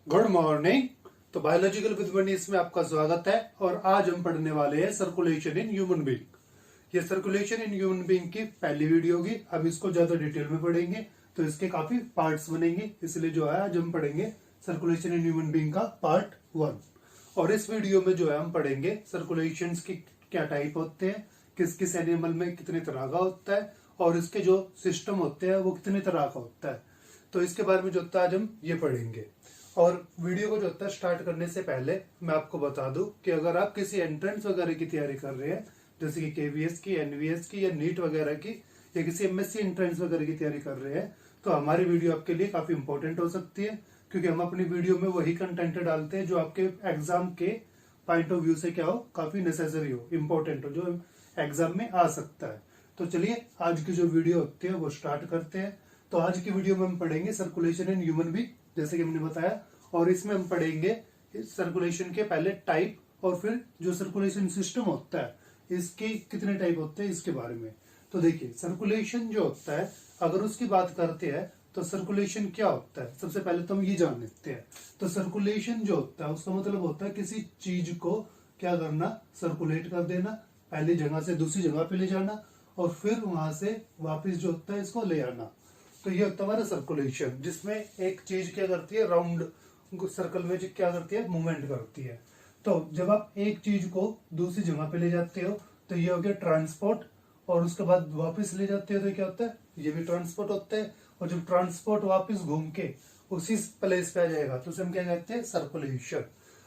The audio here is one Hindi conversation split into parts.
Good morning. तो बायोलॉजिकल विद मनीष में आपका स्वागत है और आज हम पढ़ने वाले हैं सर्कुलेशन इन ह्यूमन बीइंग। ये सर्कुलेशन इन ह्यूमन बीइंग की पहली वीडियो होगी। अब इसको ज्यादा डिटेल में पढ़ेंगे तो इसके काफी पार्ट्स बनेंगे, इसलिए जो है आज हम पढ़ेंगे सर्कुलेशन इन ह्यूमन बीइंग का पार्ट 1। और इस वीडियो में जो है हम पढ़ेंगे सर्कुलेशन की क्या टाइप होते हैं, किस किस एनिमल में कितने तरह का होता है और इसके जो सिस्टम होते हैं वो कितने तरह का होता है। तो इसके बारे में जो होता है आज हम ये पढ़ेंगे। और वीडियो को जो होता है स्टार्ट करने से पहले मैं आपको बता दूं कि अगर आप किसी एंट्रेंस वगैरह की तैयारी कर रहे हैं, जैसे कि केवीएस की, एनवीएस की या नीट वगैरह की, या किसी एमएससी एंट्रेंस वगैरह की तैयारी कर रहे हैं, तो हमारी वीडियो आपके लिए काफी इंपॉर्टेंट हो सकती है, क्योंकि हम अपनी वीडियो में वही कंटेंट डालते हैं जो आपके एग्जाम के पॉइंट ऑफ व्यू से क्या हो, काफी नेसेसरी हो, इंपॉर्टेंट हो, जो एग्जाम में आ सकता है। तो चलिए आज की जो वीडियो होती है वो स्टार्ट करते हैं। तो आज की वीडियो में हम पढ़ेंगे सर्कुलेशन इन ह्यूमन बीइंग, जैसे कि हमने बताया, और इसमें हम पढ़ेंगे सर्कुलेशन के पहले टाइप और फिर जो सर्कुलेशन सिस्टम होता है इसके कितने टाइप होते हैं इसके बारे में। तो देखिए सर्कुलेशन जो होता है, अगर उसकी बात करते हैं तो सर्कुलेशन क्या होता है, सबसे पहले तो हम ये जान लेते हैं। तो सर्कुलेशन जो होता है उसका मतलब होता है किसी चीज को क्या करना, सर्कुलेट कर देना, पहली जगह से दूसरी जगह पे ले जाना और फिर वहां से वापस जो होता है इसको ले आना। तो ये होता है हमारा सर्कुलेशन, जिसमें एक चीज क्या करती है, राउंड सर्कल में क्या करती है, मूवमेंट करती है। तो जब आप एक चीज को दूसरी जगह पे ले जाते हो तो ये हो गया ट्रांसपोर्ट, और उसके बाद वापस ले जाते हो तो क्या होता है, ये भी ट्रांसपोर्ट होता है। और जब ट्रांसपोर्ट वापस घूम के उसी प्लेस पे आ जाएगा तो उसे हम क्या कहते हैं, सर्कुलेशन।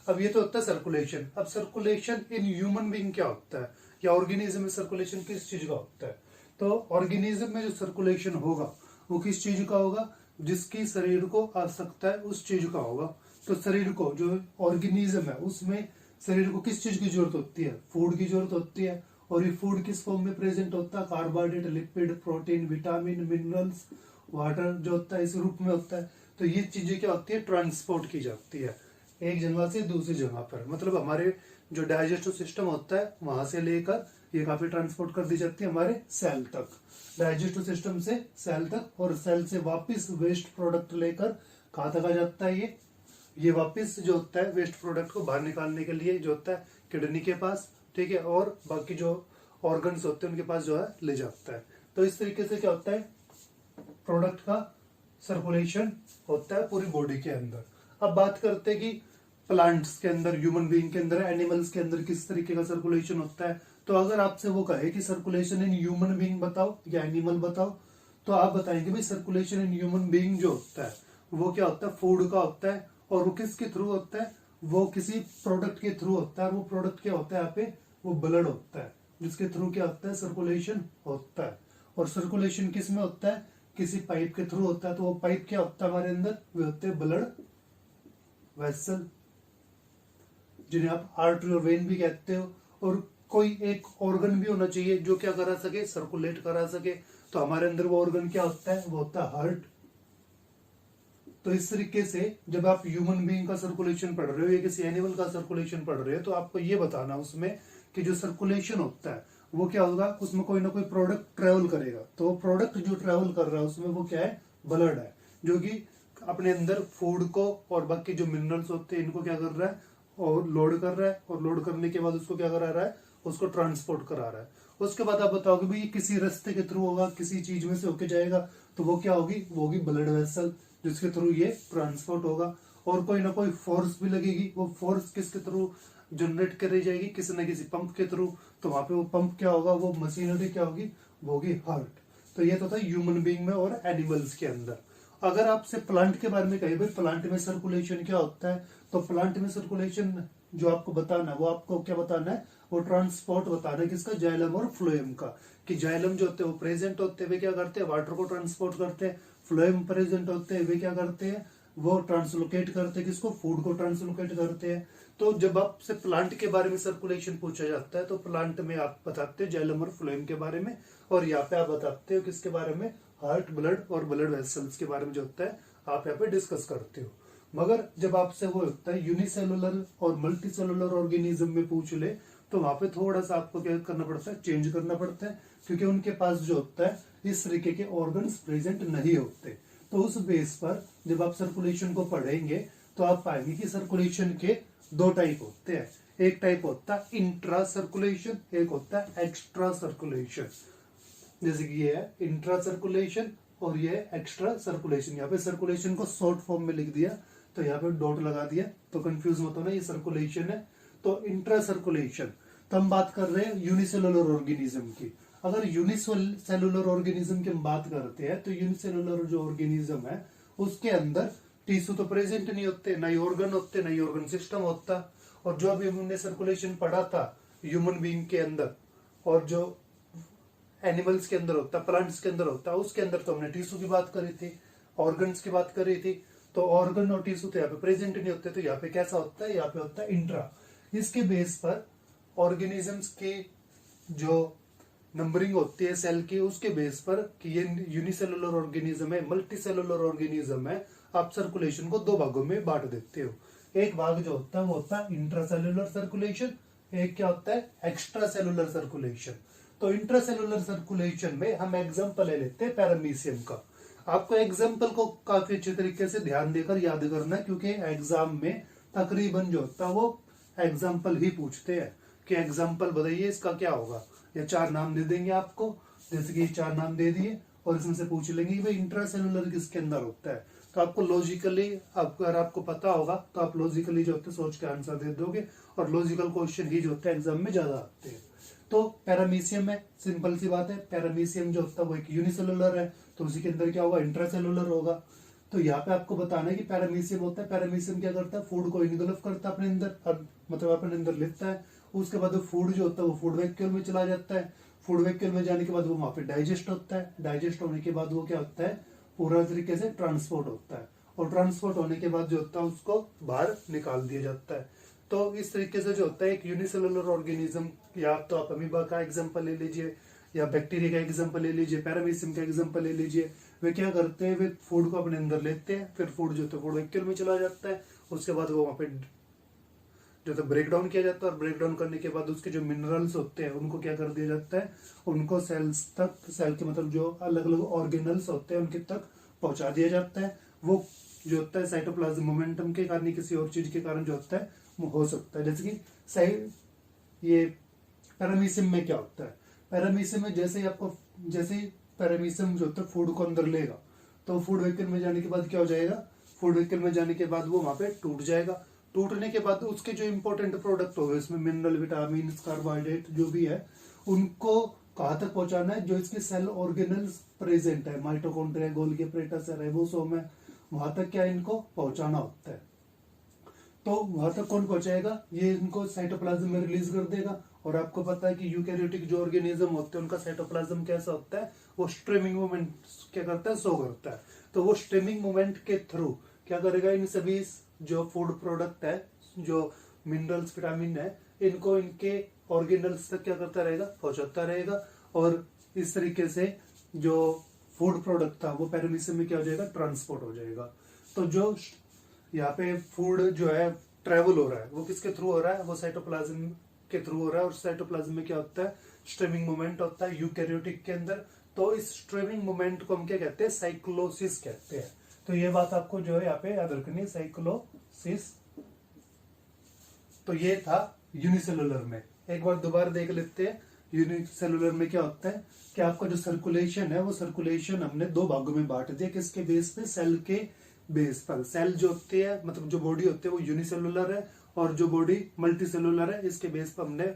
अब ये तो होता है सर्कुलेशन। अब सर्कुलेशन इन ह्यूमन बीइंग क्या होता है, या ऑर्गेनिज्म में सर्कुलेशन किस चीज का होता है। तो ऑर्गेनिज्म में जो सर्कुलेशन होगा वो किस चीज का होगा, जिसकी शरीर को आवश्यकता है उस चीज का होगा। तो शरीर को, जो ऑर्गेनिज्म है उसमें शरीर को किस चीज की जरूरत होती है, फूड की जरूरत होती है। और ये फूड किस फॉर्म में प्रेजेंट होता है, carbohydrate, lipid, protein, vitamin, minerals, water जो होता है इस रूप में होता है। तो ये चीजें क्या होती है, ट्रांसपोर्ट की जाती है एक जगह से दूसरी जगह पर। मतलब हमारे जो डाइजेस्टिव सिस्टम होता है वहां से लेकर ये काफी ट्रांसपोर्ट कर दी जाती है हमारे सेल तक, डाइजेस्टिव सिस्टम से सेल तक, और सेल से वापस वेस्ट प्रोडक्ट लेकर कहाँ तक आ जाता है ये वापस जो होता है वेस्ट प्रोडक्ट को बाहर निकालने के लिए जो होता है किडनी के पास, ठीक है, और बाकी जो ऑर्गन्स होते हैं उनके पास जो है ले जाता है। तो इस तरीके से क्या होता है, प्रोडक्ट का सर्कुलेशन होता है पूरी बॉडी के अंदर। अब बात करते हैं कि प्लांट्स के अंदर, ह्यूमन बीइंग के अंदर, एनिमल्स के अंदर किस तरीके का सर्कुलेशन होता है। तो अगर आपसे वो कहे कि सर्कुलेशन इन ह्यूमन बीइंग बताओ या एनिमल बताओ, तो आप बताएंगे भाई सर्कुलेशन इन ह्यूमन बीइंग जो होता है वो क्या होता है, फूड का होता है। और वो किसके थ्रू होता है, वो किसी प्रोडक्ट के थ्रू होता है। और वो प्रोडक्ट क्या होता है यहाँ पे, वो ब्लड होता है, जिसके थ्रू क्या होता है, सर्कुलेशन होता है। और सर्कुलेशन किस में होता है, किसी पाइप के थ्रू होता है। तो वो पाइप क्या होता है हमारे अंदर, वे होते हैं ब्लड वेसल, जिन्हें आप आर्टरी और वेन भी कहते हो। और कोई एक ऑर्गन भी होना चाहिए जो क्या करा सके, सर्कुलेट करा सके। तो हमारे अंदर वो ऑर्गन क्या होता है, वो होता है हार्ट। तो इस तरीके से जब आप ह्यूमन बीइंग का सर्कुलेशन पढ़ रहे हो या किसी एनिमल का सर्कुलेशन पढ़ रहे हो तो आपको ये बताना उसमें कि जो सर्कुलेशन होता है वो क्या होगा, उसमें कोई ना कोई प्रोडक्ट ट्रेवल करेगा। तो वो प्रोडक्ट जो ट्रेवल कर रहा है उसमें वो क्या है, ब्लड है, जो कि अपने अंदर फूड को और बाकी जो मिनरल्स होते हैं इनको क्या कर रहा है, और लोड कर रहा है। और लोड करने के बाद उसको क्या करा रहा है, उसको ट्रांसपोर्ट करा रहा है। उसके बाद आप बताओगे भाई किसी रास्ते के थ्रू होगा, किसी चीज में से होके जाएगा, तो वो क्या होगी, वो होगी ब्लड वेसल, जिसके थ्रू ये ट्रांसपोर्ट होगा। और कोई ना कोई फोर्स भी लगेगी, वो फोर्स किसके थ्रू जनरेट करी जाएगी, किसी न किसी पंप के थ्रू। तो वहां पे वो पंप क्या होगा, वो मशीनरी क्या होगी, वो होगी हार्ट। तो ये तो था ह्यूमन बीइंग में और एनिमल्स के अंदर। अगर आपसे प्लांट के बारे में कहे भाई प्लांट में सर्कुलेशन क्या होता है, तो प्लांट में सर्कुलेशन जो आपको बताना है वो आपको क्या बताना है, वो ट्रांसपोर्ट बताना है किसका, जाइलम और फ्लोएम का। कि जाइलम जो होते हैं वो प्रेजेंट होते हैं, वे क्या करते हैं, वाटर को ट्रांसपोर्ट करते हैं। फ्लोएम प्रेजेंट होते हैं, वे क्या करते हैं, वो ट्रांसलोकेट करते हैं किसको, फूड को ट्रांसलोकेट करते हैं। तो जब आपसे प्लांट के बारे में सर्कुलेशन पूछा जाता है तो प्लांट में आप बताते हो जाइलम और फ्लोएम के बारे में, और यहाँ पे आप बताते हो किसके बारे में, हार्ट, ब्लड और ब्लड वेसल्स के बारे में जो होता है आप यहाँ पे डिस्कस करते हो। मगर जब आपसे वो होता है यूनिसेलुलर और मल्टी सेलुलर ऑर्गेनिज्म में पूछ ले तो वहां पे थोड़ा सा आपको क्या करना पड़ता है, चेंज करना पड़ता है, क्योंकि उनके पास जो होता है इस तरीके के ऑर्गन्स प्रेजेंट नहीं होते। तो उस बेस पर जब आप सर्कुलेशन को पढ़ेंगे तो आप पाएंगे कि सर्कुलेशन के दो टाइप होते हैं। एक टाइप होता है इंट्रा सर्कुलेशन, एक होता है एक्स्ट्रा सर्कुलेशन। जैसे कि ये है इंट्रा सर्कुलेशन और ये एक्स्ट्रा सर्कुलेशन। यहाँ पे सर्कुलेशन को शॉर्ट फॉर्म में लिख दिया, तो यहाँ पे डॉट लगा दिया, तो कंफ्यूज मत होना, ये सर्कुलेशन है। तो इंट्रा सर्कुलेशन, तो हम बात कर रहे हैं यूनिसेलुलर ऑर्गेनिज्म की। अगर यूनिसेलुलर ऑर्गेनिज्म की हम बात करते हैं, तो यूनिसेलुलर जो ऑर्गेनिज्म है उसके अंदर टिश्यू तो प्रेजेंट नहीं होते, ना ही ऑर्गन होते, ना ही ऑर्गन सिस्टम होता। और जो अभी हमने सर्कुलेशन पढ़ा था ह्यूमन बीइंग के अंदर, और जो एनिमल्स के अंदर होता, प्लांट्स के अंदर होता, उसके अंदर तो हमने टिश्यू की बात करी थी, ऑर्गन्स की बात करी थी। तो ऑर्गन और टिश्यू तो यहाँ पे प्रेजेंट नहीं होते, तो यहाँ पे कैसा होता है, यहाँ पे होता है इंट्रा। इसके बेस पर ऑर्गेनिजम्स के जो नंबरिंग होती है सेल की, उसके बेस पर कि ये यूनिसेलुलर ऑर्गेनिज्म है, मल्टीसेलुलर ऑर्गेनिज्म है, आप सर्कुलेशन को दो भागों में बांट देते हो। एक भाग जो होता है वो होता है इंट्रासेलुलर सर्कुलेशन, एक क्या होता है एक्स्ट्रा सेलुलर सर्कुलेशन। तो इंट्रासेलुलर सर्कुलेशन में हम एग्जांपल ले लेते हैं पैरामीशियम का। आपको एग्जांपल को काफी अच्छे तरीके से ध्यान देकर याद करना है, क्योंकि एग्जाम में तकरीबन जो होता है वो एग्जाम्पल ही पूछते हैं कि एग्जाम्पल बताइए इसका क्या होगा, या चार नाम दे देंगे आपको, जैसे कि चार नाम दे दिए और इसमें से पूछ लेंगे कि भाई इंट्रासेलुलर किसके अंदर होता है। तो आपको लॉजिकली, अगर आपको पता होगा तो आप लॉजिकली जो होते हैं सोच के आंसर दे दोगे, और लॉजिकल क्वेश्चन ही जो होते हैं एग्जाम में ज्यादा आते हैं। तो पैरामीशियम है, सिंपल सी बात है, पैरामीशियम जो होता है वो एक यूनिसेलुलर है, तो उसी के अंदर क्या होगा इंट्रासेलुलर होगा। तो यहाँ पे आपको बताना है कि पैरामीशियम होता है, पैरामीशियम क्या करता है, फूड को इनगल्फ करता है अपने अंदर, मतलब अपने अंदर लेता है। उसके बाद फूड जो होता है वो फूड वैक्यूल में चला जाता है, फूड वैक्यूल में जाने के बाद वो वहां पे डाइजेस्ट होता है, डाइजेस्ट होने के बाद वो क्या होता है पूरा तरीके से ट्रांसपोर्ट होता है, और ट्रांसपोर्ट होने के बाद जो होता है उसको बाहर निकाल दिया जाता है। तो इस तरीके से जो होता है एक यूनिसेलुलर ऑर्गेनिज्म, या तो आप अमीबा का एग्जांपल ले लीजिए, या बैक्टीरिया का एग्जांपल ले लीजिए, पैरामीशियम का एग्जांपल ले लीजिए। वे क्या करते हैं, वे फूड को अपने अंदर लेते हैं, फिर फूड जो होता है फूड वैक्यूल में चला जाता है, उसके बाद वो वहां पे जो तो ब्रेक डाउन किया जाता है, और ब्रेक डाउन करने के बाद उसके जो मिनरल्स होते हैं उनको क्या कर दिया जाता है, उनको सेल्स तक, सेल के मतलब जो अलग अलग ऑर्गेनल्स होते हैं उनके तक पहुंचा दिया जाता है। वो जो होता है साइटोप्लाज्म मोमेंटम के कारण, किसी और चीज के कारण जो होता है वो हो सकता है। जैसे कि ये पैरामीशियम में क्या होता है, पैरामीशियम में जैसे ही आपको, जैसे ही पैरामीशियम जो होता है फूड को अंदर लेगा, तो फूड वैक्यूल में जाने के बाद क्या हो जाएगा, फूड वैक्यूल में जाने के बाद वो वहां पे टूट जाएगा। टूटने के बाद उसके जो इंपॉर्टेंट प्रोडक्ट हो गए, इसमें मिनरल, विटामिन, कार्बोहाइड्रेट जो भी है, उनको कहाँ तक पहुंचाना है, जो इसके सेल ऑर्गेनल्स प्रेजेंट है, माइटोकॉन्ड्रिया, गोल्गी एपैरेटस, राइबोसोम है, वहां तक क्या इनको पहुंचाना होता है। तो वहां तक कौन पहुंचाएगा, ये इनको साइटोप्लाज्म में रिलीज कर देगा। और आपको पता है कि यूकैरियोटिक जो ऑर्गेनिज्म होते हैं उनका साइटोप्लाज्म कैसा होता है, वो स्ट्रीमिंग मूवमेंट क्या करता है, शो करता है। तो वो स्ट्रीमिंग मूवमेंट के थ्रू क्या करेगा, इन सभी जो फूड प्रोडक्ट है, जो मिनरल्स, विटामिन है, इनको इनके ऑर्गेनल्स तक क्या करता रहेगा, पहुंचाता रहेगा। और इस तरीके से जो फूड प्रोडक्ट था वो पैरामीशियम में क्या हो जाएगा, ट्रांसपोर्ट हो जाएगा। तो जो यहाँ पे फूड जो है ट्रेवल हो रहा है वो किसके थ्रू हो रहा है, वो साइटोप्लाज्म के थ्रू हो रहा है। और साइटोप्लाज्म में क्या होता है, स्ट्रीमिंग मूवमेंट होता है यूकैरियोटिक के अंदर। तो इस स्ट्रीमिंग मूवमेंट को हम क्या कहते हैं, साइक्लोसिस कहते हैं। तो ये बात आपको जो है यहाँ पे याद रखनी है, साइक्लोसिस। तो ये था यूनिसेलुलर में। एक बार दोबारा देख लेते हैं यूनिसेलुलर में क्या होता है, कि आपका जो सर्कुलेशन है वो सर्कुलेशन हमने दो भागों में बांट दिया, किसके बेस पे, सेल के बेस पर। सेल जो होती है, मतलब जो बॉडी होती है वो यूनिसेलुलर है, और जो बॉडी मल्टीसेलुलर है, इसके बेस पर हमने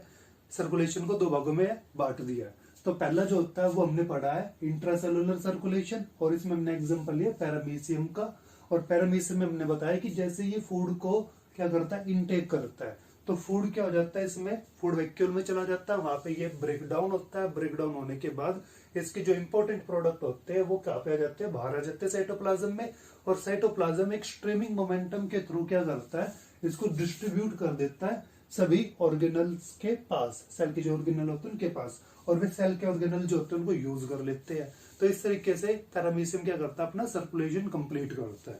सर्कुलेशन को दो भागों में बांट दिया। तो पहला जो होता है वो हमने पढ़ा है इंट्रासेलुलर सर्कुलेशन, और इसमें हमने एग्जांपल लिया पैरामीशियम का। और पैरामीशियम में हमने बताया कि जैसे ये फूड को क्या करता है, इनटेक करता है, तो फूड क्या हो जाता है, इसमें फूड वैक्यूल में चला जाता है, वहां पे ये ब्रेक डाउन होता है। ब्रेक डाउन होने के बाद इसके जो इंपॉर्टेंट प्रोडक्ट होते हैं वो कहाँ पे आ जाते हैं, बाहर आ जाते हैं साइटोप्लाज्म में। और साइटोप्लाज्म एक स्ट्रीमिंग मोमेंटम के थ्रू क्या करता है, इसको डिस्ट्रीब्यूट कर देता है सभी ऑर्गेनल्स के पास, सेल के जो ऑर्गेनल होते हैं उनके पास, और वे सेल के ऑर्गेनल जो होते हैं उनको यूज कर लेते हैं। तो इस तरीके से पैरामीशियम क्या करता है, अपना सर्कुलेशन कंप्लीट करता है।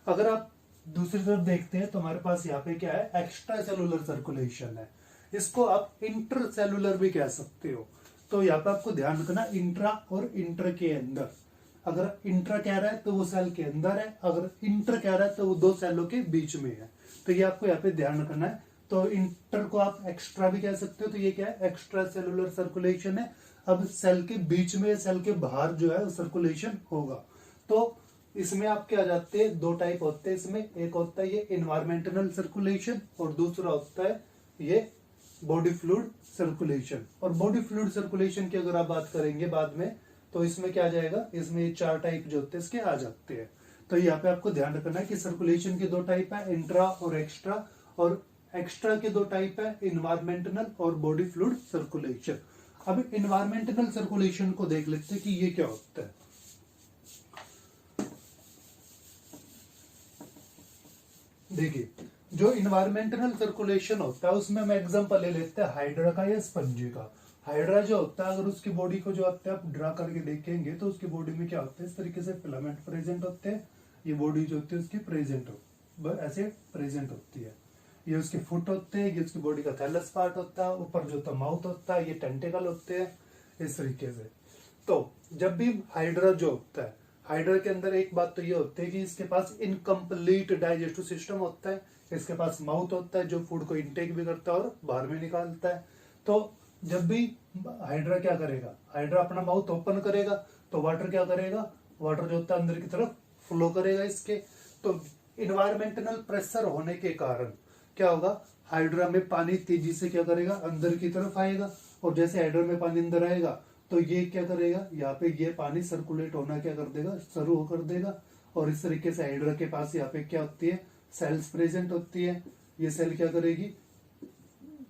अगर आप दूसरी तरफ देखते हैं तो हमारे पास यहाँ पे क्या है, एक्स्ट्रा सेलुलर सर्कुलेशन है। इसको आप इंटर सेलुलर भी कह सकते हो। तो यहाँ पे आपको ध्यान रखना, इंट्रा और इंटर के अंदर अगर इंट्रा कह रहा है तो वो सेल के अंदर है, अगर इंटर कह रहा है तो वो दो सेलों के बीच में है। तो ये आपको यहाँ पे ध्यान रखना है। तो इंटर को आप एक्स्ट्रा भी कह सकते हो, तो ये क्या है, एक्स्ट्रा सेलुलर सर्कुलेशन है। अब सेल के बीच में, सेल के बाहर जो है सर्कुलेशन होगा। तो इसमें आप क्या जाते हैं, दो टाइप होते हैं इसमें, एक होता है ये इन्वायरमेंटल सर्कुलेशन और दूसरा होता है ये बॉडी फ्लूइड सर्कुलेशन। और बॉडी फ्लूइड सर्कुलेशन की अगर आप बात करेंगे बाद में, तो इसमें क्या आ जाएगा, इसमें ये चार टाइप जो होते हैं इसके आ जाते हैं। तो यहाँ पे आपको ध्यान रखना है कि सर्कुलेशन के दो टाइप है, इंट्रा और एक्स्ट्रा, और एक्स्ट्रा के दो टाइप है, इन्वायरमेंटल और बॉडी फ्लूइड सर्कुलेशन। अब इन्वायरमेंटल सर्कुलेशन को देख लेते हैं कि ये क्या होता है। देखिए, जो इन्वायरमेंटल सर्कुलेशन होता है उसमें हम एग्जांपल ले लेते हैं हाइड्रा का या स्पंजी का। हाइड्रा जो होता है, अगर उसकी बॉडी को जो होता है आप ड्रा करके देखेंगे तो उसकी बॉडी में क्या होता है, इस तरीके से फिलामेंट प्रेजेंट होते हैं। ये बॉडी जो होती है उसकी प्रेजेंट हो ऐसे प्रेजेंट होती है। ये उसके फुट होते हैं, ये उसकी बॉडी का थैलस पार्ट होता है, ऊपर जो होता है माउथ होता है, ये टेंटिकल होते हैं इस तरीके से। तो जब भी हाइड्रा जो होता है, हाइड्रा के अंदर एक बात तो ये होती है कि इसके पास इनकम्प्लीट डाइजेस्टिव सिस्टम होता है। इसके पास माउथ होता है जो फूड को इनटेक भी करता है और बाहर में निकालता है। तो जब भी हाइड्रा क्या करेगा, हाइड्रा अपना माउथ ओपन करेगा तो वाटर क्या करेगा, वाटर जो होता है अंदर की तरफ फ्लो करेगा इसके। तो इन्वायरमेंटल प्रेशर होने के कारण क्या होगा, हाइड्रा में पानी तेजी से क्या करेगा, अंदर की तरफ आएगा। और जैसे हाइड्रा में पानी अंदर आएगा तो ये क्या करेगा, यहाँ पे ये पानी सर्कुलेट होना क्या कर देगा, शुरू कर देगा। और इस तरीके से हाइड्रा के पास यहाँ पे क्या होती है, सेल्स प्रेजेंट होती है। ये सेल क्या करेगी,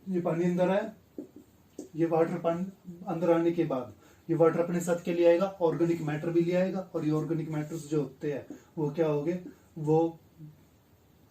ये पानी अंदर आया, ये वाटर पानी अंदर आने के बाद ये वाटर अपने साथ के लिए आएगा, ऑर्गेनिक मैटर भी ले आएगा। और ये ऑर्गेनिक मैटर्स जो होते हैं वो क्या होंगे, वो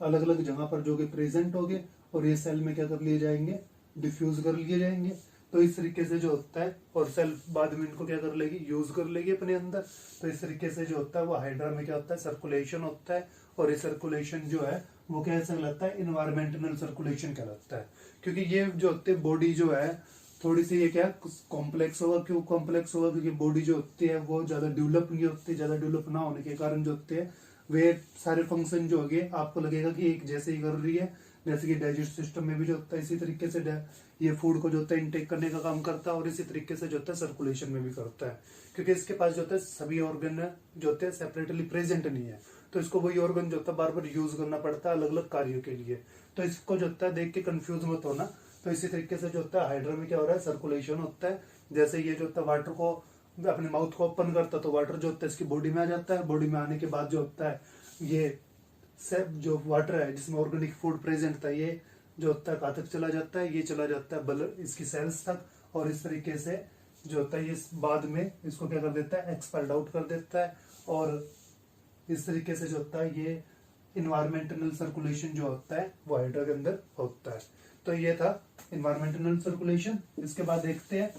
अलग अलग जगह पर जो कि प्रेजेंट होंगे और ये सेल में क्या कर लिए जाएंगे, डिफ्यूज कर लिए जाएंगे। तो इस तरीके से जो होता है, और सेल बाद में इनको क्या कर लेगी, यूज कर लेगी अपने अंदर। तो इस तरीके से जो होता है वो हाइड्रा में क्या होता है, सर्कुलेशन होता है। और ये सर्कुलेशन जो है वो कैसा कहलाता है, इन्वायरमेंटल सर्कुलेशन कहलाता है। क्योंकि ये जो होते है बॉडी जो है थोड़ी सी ये क्या कॉम्प्लेक्स होगा। क्यों कॉम्प्लेक्स होगा, क्योंकि बॉडी जो होती है वो ज्यादा डेवलप नहीं होती। ज्यादा डेवलप ना होने के कारण जो होते हैं वे सारे फंक्शन जो होंगे आपको लगेगा कि एक जैसे ही कर रही है। जैसे कि डाइजेस्ट सिस्टम में भी जो होता है इसी तरीके से ये फूड को जो होता है इंटेक करने का काम करता है, और इसी तरीके से जो होता है सर्कुलेशन में भी करता है। क्योंकि इसके पास जो होता है सभी ऑर्गन जो होते हैं सेपरेटली प्रेजेंट नहीं है, तो इसको वही ऑर्गन जो होता है बार बार यूज करना पड़ता है अलग अलग कार्यों के लिए। तो इसको जो होता है देख के कंफ्यूज मत होना। तो इसी तरीके से जो होता है हाइड्रा में क्या हो रहा है, सर्कुलेशन होता है। जैसे ये जो होता है वाटर को अपने माउथ को ओपन करता है तो वाटर जो होता है इसकी बॉडी में आ जाता है। बॉडी में आने के बाद जो होता है ये जो वाटर है जिसमें ऑर्गेनिक फूड प्रेजेंट था, ये जो होता है कहाँ तक चला जाता है, ये चला जाता है ब्लड इसकी सेल्स तक। और इस तरीके से जो होता है ये बाद में इसको क्या कर देता है, एक्सपेल्ड आउट कर देता है। और इस तरीके से जो होता है ये इन्वायरमेंटल सर्कुलेशन जो होता है वो हाइड्रा के अंदर होता है। तो ये था इन्वायरमेंटल सर्कुलेशन। इसके बाद देखते हैं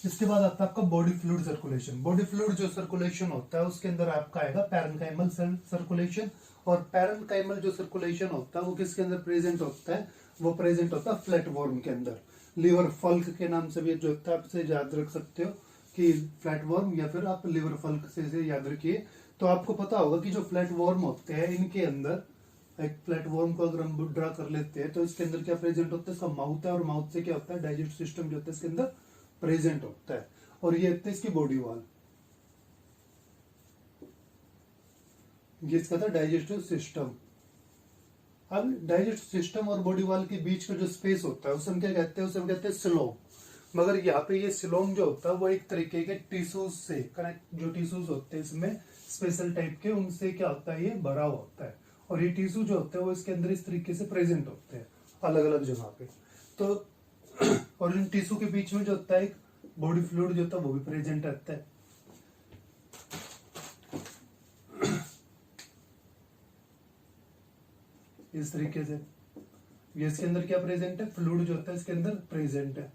इसके बाद आता है आपका body fluid circulation. Body fluid जो सर्कुलेशन होता है उसके अंदर आपका आएगा पैरेन्काइमल सर्कुलेशन। और पैरेन्काइमल जो सर्कुलेशन होता है वो किसके अंदर प्रेजेंट होता है, वो प्रेजेंट होता है फ्लैटवर्म के अंदर। लिवर फल्क के नाम से भी जो होता है आपसे याद रख सकते हो कि फ्लैटवर्म, या फिर आप लिवर फल्क से याद रखिए। तो आपको पता होगा कि जो फ्लैटवर्म होते हैं इनके अंदर एक फ्लैटवर्म को अगर हम ड्रा कर लेते हैं तो इसके अंदर क्या प्रेजेंट होता है, इसका माउथ है। और माउथ से क्या होता है, डाइजेस्ट सिस्टम जो होता है इसके अंदर प्रेजेंट होता है। और ये होता है इसकी बॉडी वॉल, ये इसका था डाइजेस्टिव सिस्टम। अब डाइजेस्टिव सिस्टम और बॉडी वॉल के बीच का जो स्पेस होता है उसे हम क्या कहते हैं, उसे हम कहते हैं सिलोम। मगर यहाँ पे ये सिलोम जो होता है वो एक तरीके के टिश्यूज से कनेक्ट, जो टिश्यूज होते हैं इसमें स्पेशल टाइप के, उनसे क्या होता है ये भरा होता है। और ये टिश्यू जो होते हैं वो इसके अंदर इस तरीके से प्रेजेंट होते हैं अलग अलग जगह पे। तो और इन टिश्यू के बीच में जो होता है एक बॉडी फ्लूइड जो होता है वो भी प्रेजेंट रहता है। इस तरीके से ये इसके अंदर क्या प्रेजेंट है, फ्लूइड जो होता है इसके अंदर प्रेजेंट है।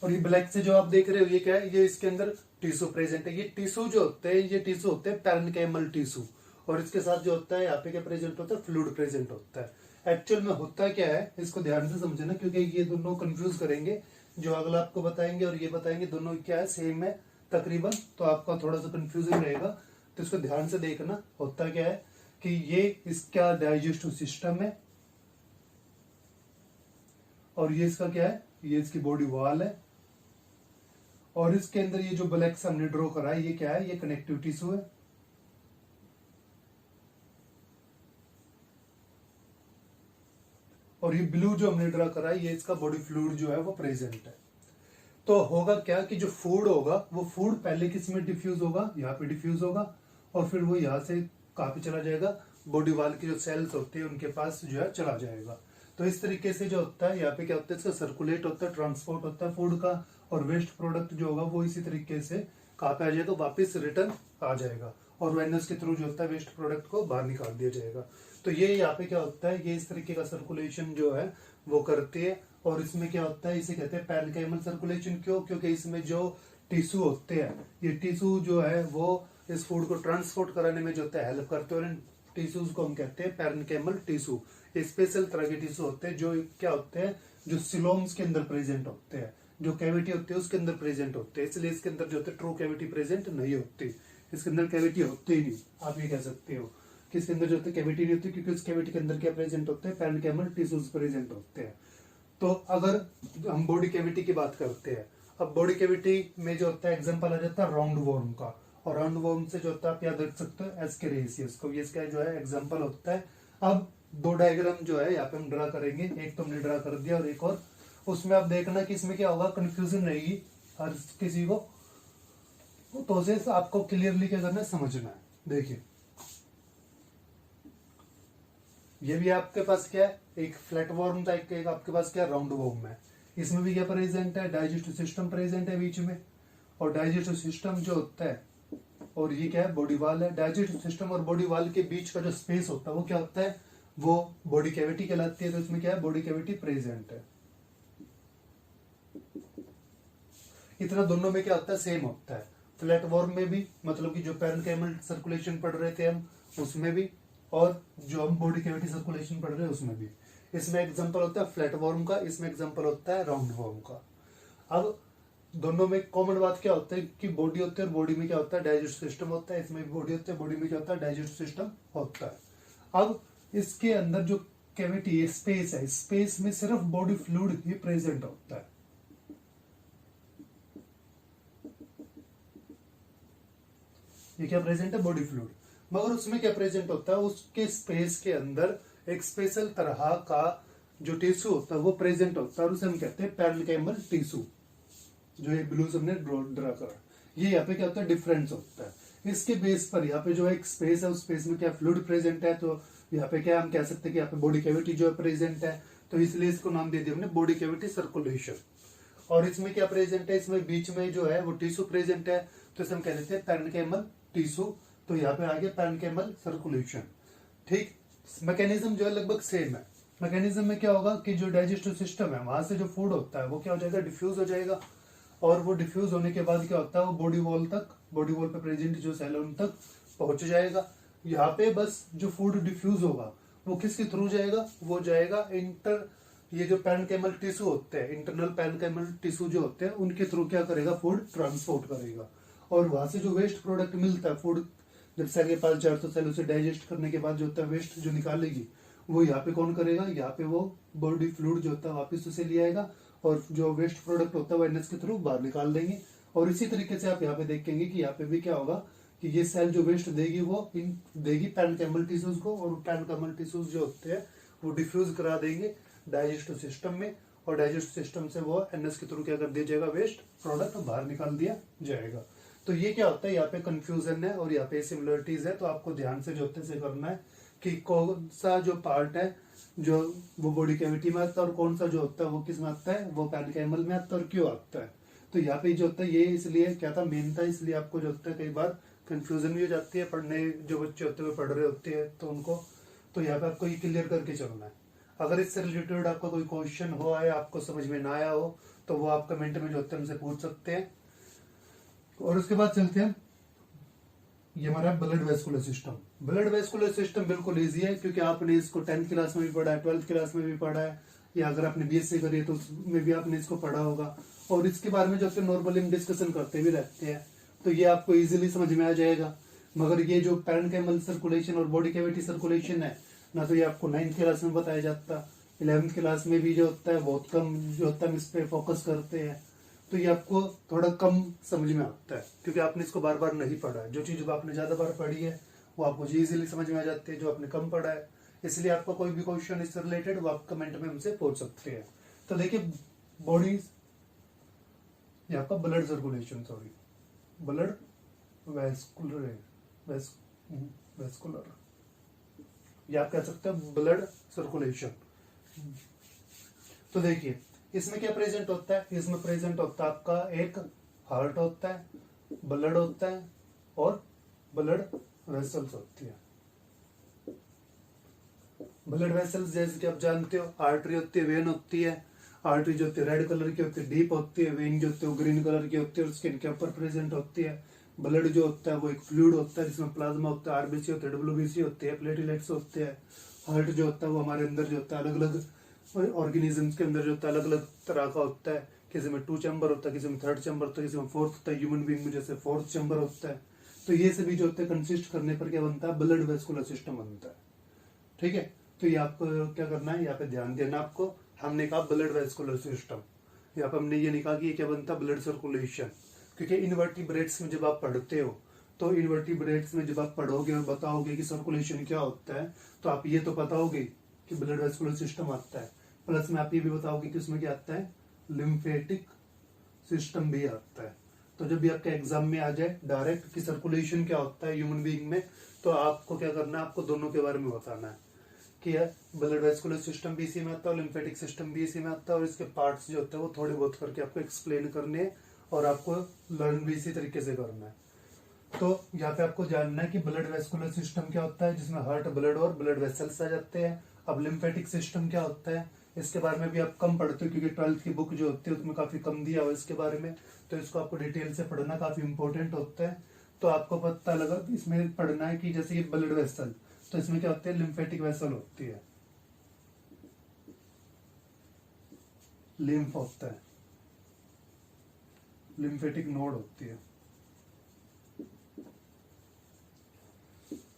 और ये ब्लैक से जो आप देख रहे हो ये क्या है, ये इसके अंदर टिश्यू प्रेजेंट है। ये टिश्यू जो होते हैं ये टिश्यू होते हैं पैरेन्काइमल टिश्यू। और इसके साथ जो होता है यहाँ पे क्या प्रेजेंट होता है, फ्लूइड प्रेजेंट होता है। एक्चुअल में होता क्या है इसको ध्यान से समझना, क्योंकि ये दोनों कंफ्यूज करेंगे। जो अगला आपको बताएंगे और ये बताएंगे दोनों क्या है, सेम है तकरीबन, तो आपका थोड़ा सा कंफ्यूजन रहेगा। तो इसको ध्यान से देखना। होता क्या है कि ये इसका डाइजेस्टिव सिस्टम है और ये इसका क्या है, ये इसकी बॉडी वॉल है, और इसके अंदर ये जो ब्लैक से हमने ड्रॉ करा है ये क्या है, ये कनेक्टिव टिश्यू है। और ये ब्लू जो हमने ड्रा करा है ये इसका बॉडी फ्लूइड जो है वो प्रेजेंट है। तो होगा क्या कि जो फूड होगा वो फूड पहले किस में डिफ्यूज होगा, यहाँ पे डिफ्यूज होगा, और फिर वो यहाँ से कहाँ पे चला जाएगा, बॉडी वॉल की जो सेल्स होते हैं उनके पास जो है चला जाएगा। तो इस तरीके से जो होता है यहाँ पे क्या होता है, इसका सर्कुलेट होता है, ट्रांसपोर्ट होता है फूड का, और वेस्ट प्रोडक्ट जो होगा वो इसी तरीके से कहाँ पे आ जाएगा, वापिस रिटर्न आ जाएगा, और वेनस के थ्रू जो होता है वेस्ट प्रोडक्ट को बाहर निकाल दिया जाएगा। तो ये यहाँ पे क्या होता है, ये इस तरीके का सर्कुलेशन जो है वो करती है। और इसमें क्या होता है, इसे कहते हैं पैरेन्काइमल सर्कुलेशन। क्यों? क्योंकि इसमें जो टिश्यू होते हैं, ये टिश्यू जो है वो इस फूड को ट्रांसपोर्ट कराने में जो होता है हेल्प करते हैं, और इन टिश्यूज को हम कहते हैं पैरेन्काइमल टिश्यू। ये स्पेशल तरह के टिश्यू होते हैं जो क्या होते हैं, जो सिलोम्स के अंदर प्रेजेंट होते हैं, जो कैविटी होती है उसके अंदर प्रेजेंट होते हैं। इसलिए इसके अंदर जो होते है ट्रू कैविटी प्रेजेंट नहीं होती, इसके अंदर कैविटी होती ही नहीं, आप ये कह सकते हो कि इसके अंदर जो होता है कैविटी नहीं होती, क्योंकि इस कैविटी के अंदर क्या प्रेजेंट होते हैं, पैरेन्काइमल टिश्यूज प्रेजेंट होते हैं। तो अगर हम बॉडी कैविटी की बात करते हैं, अब बॉडी कैविटी में जो होता है एग्जांपल आ जाता है राउंड वॉर्म का, और राउंड वॉर्म से जो होता है आप याद रख सकते हो एस्केरियासिस को, ये इसका जो है एग्जांपल होता है। अब दो डायग्राम जो है यहाँ पे हम ड्रा करेंगे, एक तो हमने ड्रा कर दिया और एक और, उसमें आप देखना कि इसमें क्या होगा, कंफ्यूजन रहेगी हर किसी को, तो उसे आपको क्लियरली क्या करना है, समझना है। देखिए ये भी आपके पास क्या है, एक फ्लैट वॉर्म था, एक आपके पास क्या राउंड वॉर्म है। इसमें भी क्या प्रेजेंट है, डाइजेस्टिव सिस्टम प्रेजेंट है बीच में, और डाइजेस्टिव सिस्टम जो होता है, और ये क्या है, बॉडी वॉल है। डाइजेस्टिव सिस्टम और बॉडी वॉल के बीच का जो स्पेस होता है वो क्या होता है, वो बॉडी कैविटी कहलाती है। तो इसमें क्या है, बॉडी कैविटी प्रेजेंट है। इतना दोनों में क्या होता है, सेम होता है। फ्लैट वॉर्म में भी, मतलब कि जो पैरेन्काइमल सर्कुलेशन पढ़ रहे थे हम उसमें भी, और जो हम बॉडी कैविटी सर्कुलेशन पढ़ रहे हैं उसमें भी। इसमें एग्जांपल होता है फ्लैट वॉर्म का, इसमें एग्जांपल होता है राउंड वॉर्म का। अब दोनों में कॉमन बात क्या होता है कि बॉडी होती है, और बॉडी में क्या होता है, डाइजेस्टिव सिस्टम होता है। इसमें भी बॉडी होती है, बॉडी में क्या होता है, डाइजेस्टिव सिस्टम होता है। अब इसके अंदर जो कैविटी स्पेस है, स्पेस में सिर्फ बॉडी फ्लूइड ही प्रेजेंट होता है। ये क्या प्रेजेंट है, बॉडी फ्लूइड। मगर उसमें क्या प्रेजेंट होता है, उसके स्पेस के अंदर एक स्पेशल तरह का जो टिश्यू होता है वो प्रेजेंट होता है, और उसे हम कहते हैं पैरेन्काइमल टिश्यू। जो ये ब्लू हमने ड्रा करा, ये यहाँ पे क्या होता है, डिफरेंस होता है। इसके बेस पर यहाँ पे जो एक स्पेस है, उस स्पेस में क्या फ्लूइड प्रेजेंट है, तो यहाँ पे क्या हम कह सकते हैं कि यहाँ पे बॉडी कैविटी जो है प्रेजेंट है, तो इसलिए इसको नाम दे दिया हमने बॉडी कैविटी सर्कुलेशन। और इसमें क्या प्रेजेंट है, इसमें बीच में जो है वो टिश्यू प्रेजेंट है, तो इसे हम कह देते हैं पैरेन्काइमल टिश्यू। तो यहाँ पे आ गया पैरेन्काइमल सर्कुलेशन। ठीक, मैकेनिज्म जो है लगभग सेम है। मैकेनिज्म में क्या होगा कि जो डाइजेस्टिव सिस्टम है वहां से जो फूड होता है वो क्या हो जाएगा, डिफ्यूज हो जाएगा, और वो डिफ्यूज होने के बाद क्या होता है, वो बॉडी वॉल तक, बॉडी वॉल पे प्रेजेंट जो सेल है उन तक पहुंच जाएगा। यहाँ पे बस जो फूड डिफ्यूज होगा वो किसके थ्रू जाएगा, वो जाएगा ये जो पैरेन्काइमल टिश्यू होते हैं, इंटरनल पैरेन्काइमल टिश्यू जो होते हैं उनके थ्रू क्या करेगा, फूड ट्रांसपोर्ट करेगा। और वहां से जो वेस्ट प्रोडक्ट मिलता है, फूड जब सेल के पास 400 सेल उसे डाइजेस्ट करने के बाद जो होता है वेस्ट जो निकालेगी, वो यहाँ पे कौन करेगा, यहाँ पे वो बॉडी फ्लूइड जो होता है वापस उसे ले आएगा, और जो वेस्ट प्रोडक्ट होता है वो एनएस के थ्रू बाहर निकाल देंगे। और इसी तरीके से आप यहाँ पे देखेंगे कि यहाँ पे भी क्या होगा कि ये सेल जो वेस्ट देगी वो देगी पैरेन्काइमल टिश्यूज को, और पैरेन्काइमल टिश्यूज जो होते हैं वो डिफ्यूज करा देंगे डाइजेस्टिव सिस्टम में, और डाइजेस्टिव सिस्टम से वो एनएस के थ्रू क्या कर दिया जाएगा, वेस्ट प्रोडक्ट बाहर निकाल दिया जाएगा। तो ये क्या होता है, यहाँ पे कंफ्यूजन है और यहाँ पे सिमिलरिटीज है, तो आपको ध्यान से जो होते से करना है कि कौन सा जो पार्ट है जो वो बॉडी कैविटी में आता है, और कौन सा जो होता है वो किस में आता है, वो पैरेन्काइमल में आता है, और क्यों आता है। तो यहाँ पे जो होता है ये इसलिए क्या था, मेन था, इसलिए आपको जो होता है कई बार कंफ्यूजन भी हो जाती है, पढ़ने जो बच्चे होते हैं वो पढ़ रहे होते हैं तो उनको, तो यहाँ पे आपको ये क्लियर करके चलना है। अगर इससे रिलेटेड आपका कोई क्वेश्चन हो आया, आपको समझ में ना आया हो, तो वो आप कमेंट में जो होते हैं हमसे पूछ सकते हैं। और उसके बाद चलते हैं ये हमारा blood vascular system. Blood vascular system बिल्कुल इजी है, क्योंकि आपने इसको 10th क्लास में भी पढ़ा है, 12th क्लास में भी पढ़ा है, या अगर आपने बीएससी करी है तो उसमें भी आपने इसको पढ़ा होगा। और इसके बारे में जो नॉर्मली हम डिस्कशन करते भी रहते हैं, तो ये आपको इजीली समझ में आ जाएगा। मगर ये जो पैरेन्काइमल सर्कुलेशन और बॉडी कैविटी सर्कुलेशन है ना, तो ये आपको 9th क्लास में बताया जाता, 11th क्लास में भी जो होता है बहुत कम जो होता है हम इस पे फोकस करते हैं, तो ये आपको थोड़ा कम समझ में आता है, क्योंकि आपने इसको बार बार नहीं पढ़ा है। जो चीज आपने ज्यादा बार पढ़ी है वो आपको इजीली समझ में आ जाती है, जो आपने कम पढ़ा है, इसलिए आपका कोई भी क्वेश्चन इससे रिलेटेड वो आप कमेंट में हमसे पूछ सकते हैं। तो देखिए बॉडी, ये आपका blood circulation, sorry blood vascular, vascular, या आप कह सकते हैं ब्लड सर्कुलेशन। तो देखिए इसमें क्या प्रेजेंट होता है, इसमें प्रेजेंट होता है आपका एक हार्ट होता है, ब्लड होता है और ब्लड वेसल्स होती है। ब्लड वेसल्स जैसे कि आप जानते हो, आर्टरी होती है, वेन होती है। आर्टरी जो होती है रेड कलर की होती है, डीप होती है। वेन जो होती है वो ग्रीन कलर की होती है और स्किन के ऊपर प्रेजेंट होती है। ब्लड जो होता है वो एक फ्लूइड होता है, जिसमें प्लाज्मा होता है, आरबीसी होते हैं, डब्ल्यूबीसी होती है, प्लेटलेट्स होते हैं। हार्ट जो होता है वो हमारे अंदर जो होता है अलग अलग ऑर्गेनिजम्स के अंदर जो होता है अलग अलग तरह का होता है। किसी में 2 चैम्बर होता है, किसी में 3rd चैम्बर होता है, किसी में 4th होता है। ह्यूमन बीइंग में जैसे 4th चैम्बर होता है। तो ये सभी जो होते हैं कंसिस्ट करने पर क्या बनता है, ब्लड वेस्कुलर सिस्टम बनता है। ठीक है, तो ये आपको क्या करना है, यहाँ पे ध्यान देना आपको। हमने कहा ब्लड वेस्कुलर सिस्टम, यहाँ पे हमने ये नहीं कहा कि ये क्या बनता है, ब्लड सर्कुलेशन। क्योंकि इनवर्टिब्रेट्स में जब आप पढ़ते हो, तो इनवर्टिब्रेट्स में जब आप पढ़ोगे और बताओगे कि सर्कुलेशन क्या होता है, तो आप ये तो बताओगे कि ब्लड वेस्कुलर सिस्टम आता है, प्लस में आप ये भी बताओगे कि उसमें क्या आता है, लिम्फेटिक सिस्टम भी आता है। तो जब भी आपके एग्जाम में आ जाए डायरेक्ट कि सर्कुलेशन क्या होता है ह्यूमन बीइंग में, तो आपको क्या करना है, आपको दोनों के बारे में बताना है कि ब्लड वेस्कुलर सिस्टम भी इसी में आता है और लिम्फेटिक सिस्टम भी इसी में आता है, और इसके पार्ट्स जो होते हैं वो थोड़े बहुत करके आपको एक्सप्लेन करने हैं और आपको लर्न भी इसी तरीके से करना है। तो यहाँ पे आपको जानना है कि ब्लड वेस्कुलर सिस्टम क्या होता है, जिसमें हार्ट, ब्लड और ब्लड वेसल्स आ जाते हैं। अब लिम्फेटिक सिस्टम क्या होता है, इसके बारे में भी आप कम पढ़ते हो, क्योंकि 12th की बुक जो होती है उसमें काफी कम दिया हुआ इसके बारे में, तो इसको आपको डिटेल से पढ़ना काफी इंपॉर्टेंट होता है। तो आपको पता लगा इसमें पढ़ना है कि जैसे ये ब्लड वेसल, तो इसमें क्या होते हैं, लिम्फेटिक वेसल होती है, लिम्फ होता है, लिम्फेटिक नोड होती है।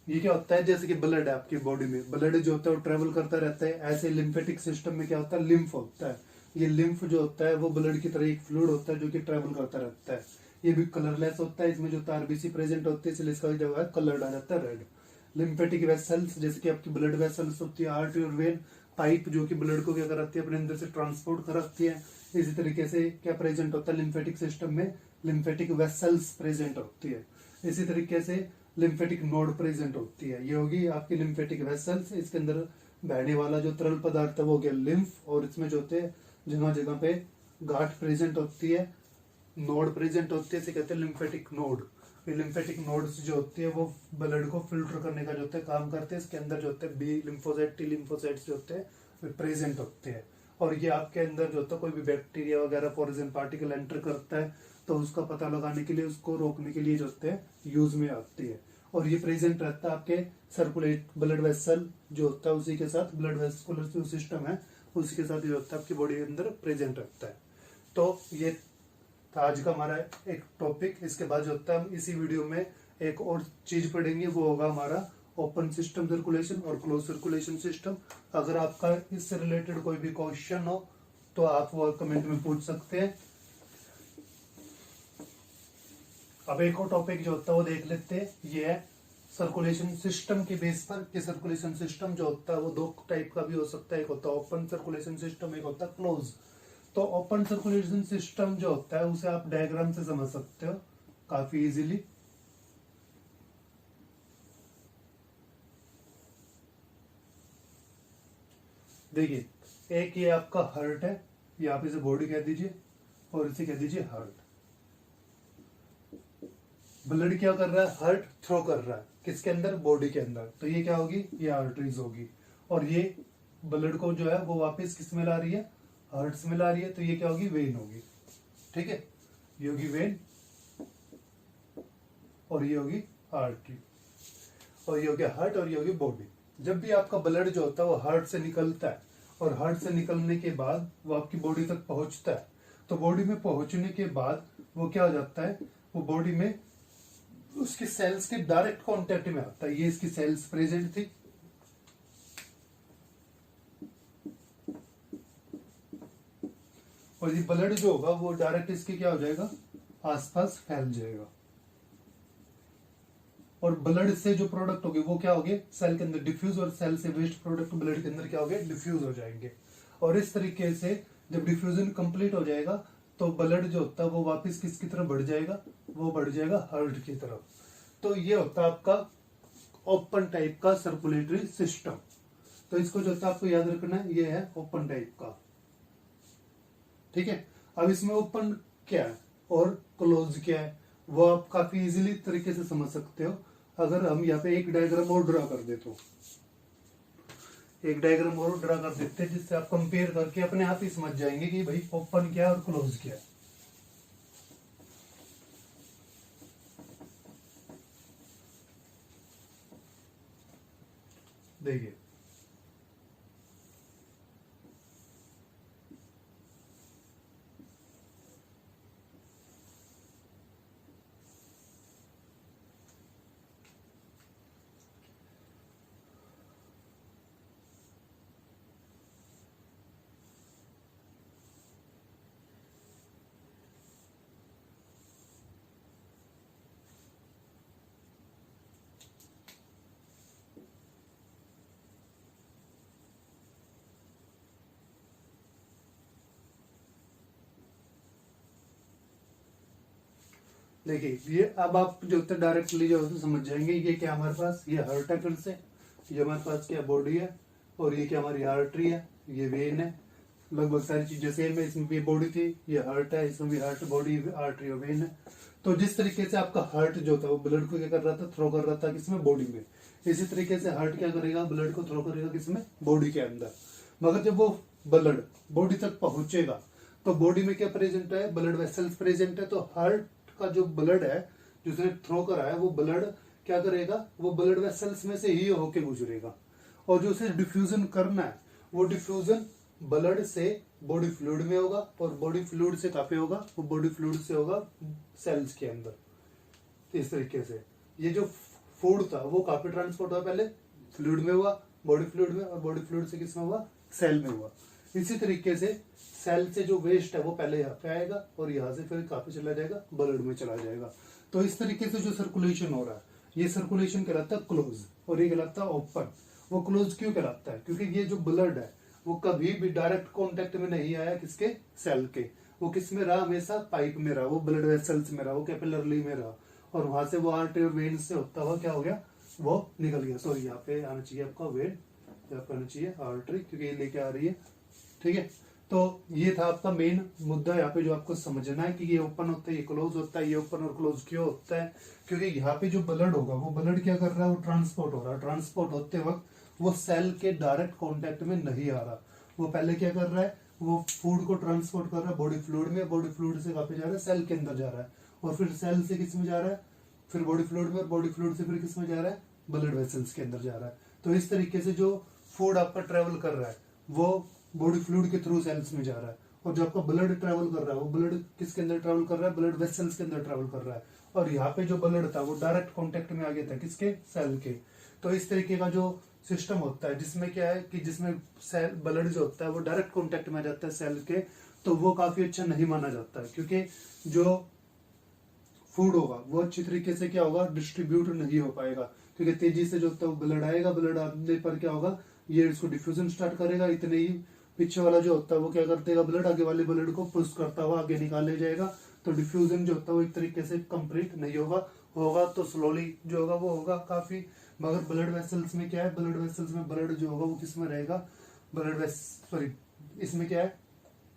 ये क्या होता है, जैसे कि ब्लड है आपकी बॉडी में, ब्लड जो होता है वो ट्रेवल करता रहता है, ऐसे लिम्फेटिक सिस्टम में क्या होता है, लिम्फ होता है। ये लिम्फ जो होता है वो ब्लड की तरह एक फ्लूइड होता है जो कि ट्रेवल करता रहता है। ये भी कलरलेस होता है, इसमें जो आरबीसी प्रेजेंट होती है, इसलिए इसका जो है कलर आ जाता है रेड। लिम्फेटिक वेसल्स जैसे कि आपकी ब्लड वेसल्स होती है, आर्टरी और वेन, पाइप जो कि ब्लड को क्या कराती है, अपने अंदर से ट्रांसपोर्ट कराती है। इसी तरीके से क्या प्रेजेंट होता है लिम्फेटिक सिस्टम में, लिम्फेटिक वेसल्स प्रेजेंट होती है। इसी तरीके से लिम्फेटिक नोड प्रेजेंट होती है, ये होगी आपकी लिम्फेटिक वेसल्स। इसके अंदर बहने वाला जो तरल पदार्थ है वो हो गया लिम्फ, और इसमें जो होते हैं जगह जगह पे गांठ प्रेजेंट होती है, नोड प्रेजेंट होती है, इसे कहते हैं लिम्फेटिक नोड। लिम्फेटिक नोड्स जो होती है वो ब्लड को फिल्टर करने का जो होता है काम करते हैं। इसके अंदर जो होते हैं बी लिम्फोसाइट, टी लिम्फोसाइट्स जो होते हैं वे प्रेजेंट होते हैं। और ये आपके अंदर जो होता है कोई भी बैक्टीरिया वगैरह पॉइजन पार्टिकल एंटर करता है, तो उसका पता लगाने के लिए, उसको रोकने के लिए जो होते हैं यूज में आती है। और ये प्रेजेंट रहता है आपके सर्कुलेट ब्लड वेसल जो होता है उसी के साथ, ब्लड वेस्कुलर जो सिस्टम है उसी के साथ जो होता है आपकी बॉडी के अंदर प्रेजेंट रहता है। तो ये था आज का हमारा एक टॉपिक। इसके बाद जो होता है हम इसी वीडियो में एक और चीज पढ़ेंगे, वो होगा हमारा ओपन सिस्टम सर्कुलेशन और क्लोज सर्कुलेशन सिस्टम। अगर आपका इससे रिलेटेड कोई भी क्वेश्चन हो तो आप वो कमेंट में पूछ सकते हैं। अब एक और टॉपिक जो होता है वो देख लेते हैं, ये है सर्कुलेशन सिस्टम के बेस पर कि सर्कुलेशन सिस्टम जो होता है वो 2 टाइप का भी हो सकता है, एक होता है ओपन सर्कुलेशन सिस्टम, एक होता है क्लोज। तो ओपन सर्कुलेशन सिस्टम जो होता है उसे आप डायग्राम से समझ सकते हो काफी इजीली। देखिए एक ये आपका हार्ट है, ये आप इसे बॉडी कह दीजिए और इसे कह दीजिए हार्ट। ब्लड क्या कर रहा है, हार्ट थ्रो कर रहा है किसके अंदर, बॉडी के अंदर, तो ये क्या होगी, ये आर्टरीज होगी। और ये ब्लड को जो है वो वापस किस में ला रही है, हार्ट्स में ला रही है, तो ये क्या होगी, वेन होगी। ठीक है, ये होगी वेन और ये होगी आर्टरी, और ये हो गया हार्ट, और ये हो गया बॉडी। जब भी आपका ब्लड जो होता है वो हार्ट से निकलता है, और हार्ट से निकलने के बाद वो आपकी बॉडी तक पहुंचता है, तो बॉडी में पहुंचने के बाद वो क्या हो जाता है, वो बॉडी में उसकी सेल्स के डायरेक्ट कांटेक्ट में आता है। ये इसकी सेल्स प्रेजेंट थी, और ये ब्लड जो होगा वो डायरेक्ट इसके क्या हो जाएगा, आसपास फैल जाएगा, और ब्लड से जो प्रोडक्ट होंगे वो क्या होंगे, सेल के अंदर डिफ्यूज, और सेल से वेस्ट प्रोडक्ट ब्लड के अंदर क्या होंगे, डिफ्यूज हो जाएंगे। और इस तरीके से जब डिफ्यूजन कंप्लीट हो जाएगा तो ब्लड जो होता है वो वापस किसकी तरफ बढ़ जाएगा, वो बढ़ जाएगा हार्ट की तरफ। तो ये होता है आपका ओपन टाइप का सर्कुलेटरी सिस्टम। तो इसको जो होता है आपको याद रखना है, ये है ओपन टाइप का, ठीक है। अब इसमें ओपन क्या है और क्लोज क्या है वो आप काफी इजीली तरीके से समझ सकते हो। अगर हम यहाँ पे एक डायग्राम और ड्रा कर दे, तो एक डायग्राम और ड्रा कर देते हैं, जिससे आप कंपेयर करके अपने आप ही समझ जाएंगे कि भाई ओपन क्या है और क्लोज क्या है। देखिए, देखिए ये अब आप जो होता है डायरेक्टली जो होता है समझ जाएंगे। ये क्या हमारे पास, ये हार्ट है, फिर से ये हमारे पास क्या बॉडी है, और ये क्या हमारी आर्टरी है, ये वेन है, लगभग सारी चीजें सेम है। इसमें भी बॉडी थी, ये हार्ट है, इसमें भी हार्ट, बॉडी, आर्टरी और वेन है। तो जिस तरीके से आपका हार्ट जो था वो ब्लड को क्या कर रहा था, थ्रो कर रहा था किसमें, बॉडी में, इसी तरीके से हार्ट क्या करेगा, ब्लड को थ्रो करेगा किसमें, बॉडी के अंदर। मगर जब वो ब्लड बॉडी तक पहुंचेगा तो बॉडी में क्या प्रेजेंट है, ब्लड वेसल्स प्रेजेंट है। तो हार्ट का जो ब्लड है जिसने थ्रो करा है वो ब्लड क्या करेगा, वो ब्लड वेसल्स में से ही होके गुजरेगा, और जो उसे डिफ्यूजन करना है वो डिफ्यूजन ब्लड से बॉडी फ्लूइड में होगा, और बॉडी फ्लूइड से कहाँ पे होगा, वो बॉडी फ्लूइड से होगा सेल्स के अंदर। इस तरीके से ये जो फूड था वो कहाँ पे ट्रांसपोर्ट हुआ, पहले फ्लूइड में हुआ, बॉडी फ्लूइड में, और बॉडी फ्लूइड से किसमें हुआ, सेल में हुआ। इसी तरीके से सेल से जो वेस्ट है वो पहले यहाँ पे आएगा, और यहाँ से फिर कहाँ पे चला जाएगा, ब्लड में चला जाएगा। तो इस तरीके से जो सर्कुलेशन हो रहा है, ये सर्कुलेशन कहलाता है क्लोज, और ये कहलाता है ओपन। वो क्लोज क्यों कहलाता है, क्योंकि ये जो ब्लड है वो कभी भी डायरेक्ट कांटेक्ट में नहीं आया किसके, सेल के। वो किस में रहा, हमेशा पाइप में रहा, वो ब्लड वेसल्स में रहा, वो कैपिलरली में रहा, और वहां से वो आर्टरी और वेन से होता हुआ क्या हो गया, वो निकल गया। सॉरी, यहाँ पे आना चाहिए आपका वेन, यहाँ पे आना चाहिए आर्टरी, क्योंकि ये लेके आ रही है, ठीक है। तो ये था आपका मेन मुद्दा यहाँ पे जो आपको समझना है कि ये ओपन होता है, ये क्लोज होता है। ये ओपन और क्लोज क्यों होता है, क्योंकि यहाँ पे जो ब्लड होगा वो ब्लड क्या कर रहा है, वो ट्रांसपोर्ट हो रहा है। ट्रांसपोर्ट होते वक्त वो सेल के डायरेक्ट कांटेक्ट में नहीं आ रहा, वो पहले क्या कर रहा है, वो फूड को ट्रांसपोर्ट कर रहा है बॉडी फ्लूइड में, बॉडी फ्लूइड से कहाँ पे जा रहा है, सेल के अंदर जा रहा है, और फिर सेल से किस में जा रहा है, फिर बॉडी फ्लूइड में, और बॉडी फ्लूइड से फिर किस में जा रहा है, ब्लड वेसल्स के अंदर जा रहा है। तो इस तरीके से जो फूड आपका ट्रेवल कर रहा है वो बॉडी फ्लूइड के थ्रू सेल्स में जा रहा है, और जो आपका ब्लड ट्रेवल कर रहा है वो ब्लड किसके अंदर ट्रेवल कर रहा है, ब्लड वेसल्स के अंदर ट्रेवल कर रहा है। और यहाँ पे जो ब्लड था वो डायरेक्ट कांटेक्ट में आ गया था किसके, सेल के। तो इस तरीके का जो सिस्टम होता है जिसमें क्या है कि जिसमें सेल ब्लड जो होता है वो डायरेक्ट कांटेक्ट में आ जाता है सेल के, तो वो काफी अच्छा नहीं माना जाता है, क्योंकि जो फूड होगा वो अच्छी तरीके से क्या होगा, डिस्ट्रीब्यूट नहीं हो पाएगा, क्योंकि तेजी से जो होता है वो ब्लड आएगा, ब्लड आने पर क्या होगा, ये इसको डिफ्यूजन स्टार्ट करेगा। इतने ही पीछे वाला जो होता है वो क्या कर देगा, ब्लड आगे वाले ब्लड को पुश करता हुआ आगे निकाले जाएगा। तो डिफ्यूजन जो होता है वो एक तरीके से कंप्लीट नहीं होगा तो स्लोली जो होगा वो होगा काफी। मगर ब्लड वेसल्स में क्या है, ब्लड वेसल्स में ब्लड जो होगा वो किस में रहेगा, सॉरी इसमें क्या है,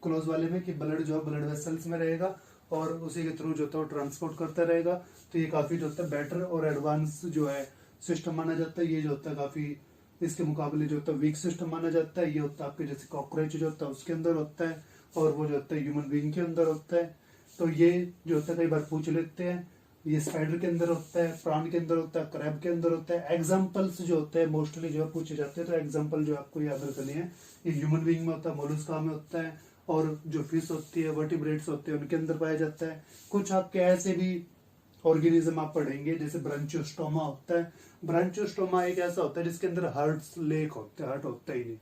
क्लोज वाले में कि ब्लड जो है ब्लड वेसल्स में रहेगा, और उसी के थ्रू जो होता है वो ट्रांसपोर्ट करता रहेगा। तो ये काफी जो होता है बेटर और एडवांस जो है सिस्टम माना जाता है। ये जो होता है काफी इसके मुकाबले जो होता है वीक सिस्टम माना जाता है। ये होता है आपके जैसे कॉकरोच जो होता है उसके अंदर होता है, और वो जो होता है ह्यूमन बीइंग के अंदर होता है। तो ये जो होता है कई बार पूछ लेते हैं ये स्पाइडर के अंदर होता है, प्रॉन के अंदर होता है, क्रैब के अंदर होता है। एग्जांपल्स जो होते हैं मोस्टली जो पूछे जाते हैं, तो एग्जांपल जो आपको याद रखने हैं, ये ह्यूमन बीइंग में होता है, मोलस्का में होता है, और जो फिश होती है, वर्टिब्रेट्स होते हैं, उनके अंदर पाया जाता है। कुछ आपके ऐसे भी ऑर्गेनिज्म आप पढ़ेंगे, जैसे ब्रांचियोस्टोमा होता है। ब्रांचियोस्टोमा एक ऐसा होता है जिसके अंदर हार्ट लेक होते हैं, हार्ट होता ही नहीं।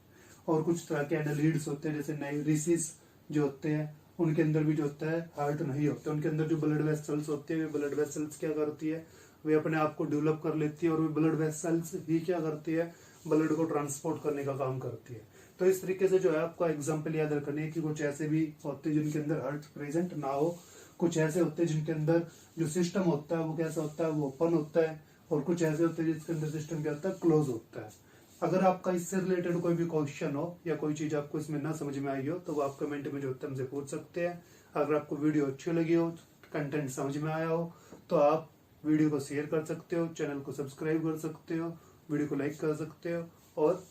और कुछ तरह के एनालिड्स होते हैं, जैसे नाइरिसिस जो होते हैं, उनके अंदर भी जो होता है हार्ट नहीं होता। उनके अंदर जो ब्लड वेसल्स होते हैं, वे ब्लड वेसल्स क्या करती है, वे अपने आप को डेवलप कर लेती है, और वे ब्लड वेसल्स ही क्या करती है, ब्लड को ट्रांसपोर्ट करने का काम करती है। तो इस तरीके से जो है आपको एग्जाम्पल याद रखने है कि कुछ ऐसे भी होते हैं जिनके अंदर हार्ट प्रेजेंट ना हो, कुछ ऐसे होते हैं जिनके अंदर जो सिस्टम होता है वो कैसा होता है, वो ओपन होता है, और कुछ ऐसे होते हैं जिसके अंदर सिस्टम क्या होता है, क्लोज होता है। अगर आपका इससे रिलेटेड कोई भी क्वेश्चन हो या कोई चीज आपको इसमें ना समझ में आई हो, तो वो आप कमेंट में जो होता है हमसे पूछ सकते हैं। अगर आपको वीडियो अच्छी लगी हो, कंटेंट समझ में आया हो, तो आप वीडियो को शेयर कर सकते हो, चैनल को सब्सक्राइब कर सकते हो, वीडियो को लाइक कर सकते हो, और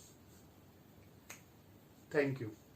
थैंक यू।